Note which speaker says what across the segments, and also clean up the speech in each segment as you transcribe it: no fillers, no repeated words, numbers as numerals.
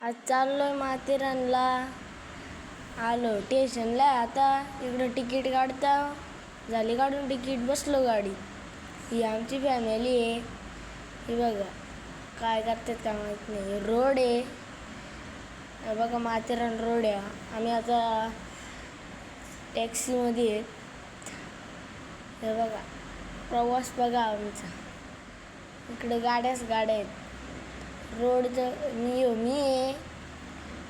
Speaker 1: आज चाललोय माथेरानला. आलो स्टेशनला. आता इकडं तिकीट काढता झाली, काढून तिकीट बसलो गाडीत. ही आमची फॅमिली आहे. ही बघा काय करतात का माहीत नाही. रोड आहे हे बघा, माथेरान रोड आहे. आम्ही आता टॅक्सीमध्ये आहेत. हे बघा प्रवास बघा आमचा. इकडे गाड्या आहेत. रोडचं मी आहे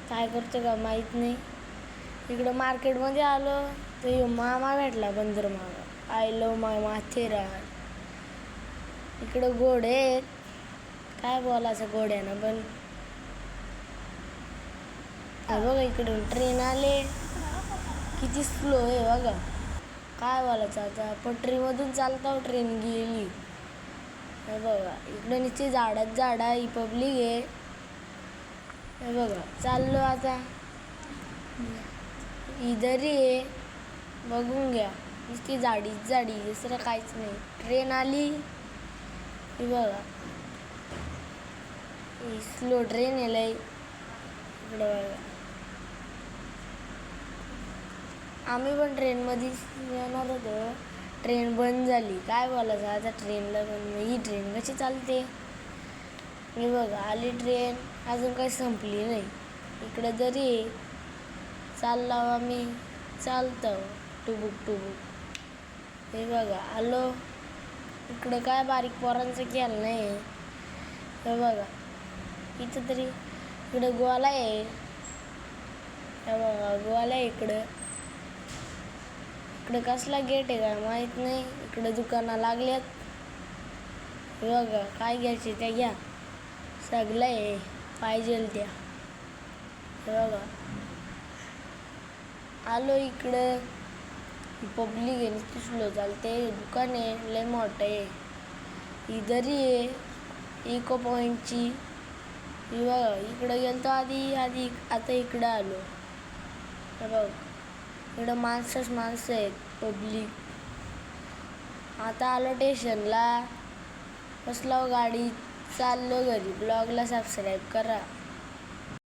Speaker 1: काय करतो का माहीत नाही. इकडं मार्केटमध्ये आलो तर मामा भेटला, बंदर मामा. आय लव माय माथेरान. इकडं घोडे आहेत. काय बोलायचं घोड्यानं पण. बघा इकडून ट्रेन आले, किती स्लो आहे बघा. काय बोलायचं आता, पटरीमधून चालता ट्रेन गेली. हे बघा इकडं नुसती झाड ही पब्लिक आहे. हे बघा चाललो आता. इधरी आहे बघून घ्या, नुसती झाडी दुसरं काहीच नाही. ट्रेन आली ही बघा, ही स्लो ट्रेन आहे लय. इकडं बघा, आम्ही पण ट्रेनमध्येच येणार होतो. ट्रेन बंद झाली. काय बोलायचं आता ट्रेनला पण. ही ट्रेन कशी चालते. मी बघा आली ट्रेन, अजून काही संपली नाही. इकडं जरी चाललो आम्ही, चालतो टुबुक. हे बघा आलो. इकडं काय बारीक पोरांचं केलं नाही. हे बघा इथं तरी, इकडं गोवाला आहे. हे बघा गोवाला आहे इकडं कसला गेट आहे का माहीत नाही. इकडं दुकानं लागल्यात. हे बघा काय घ्यायचे त्या घ्या, सगळं आहे पाहिजे त्या. हे बघा आलो इकडं. पब्लिक आहे नुसती स्लो चालते. दुकान आहे लय मोठं आहे. इधरी आहे इको पॉईंटची. हे बघा इकडं गेलतो आधी आता इकडं आलो. हे बघ इकडं माणसं आहेत, पब्लिक. आता आलो स्टेशनला, बसलो गाडीत, चाललो घरी. ब्लॉगला सबस्क्राईब करा.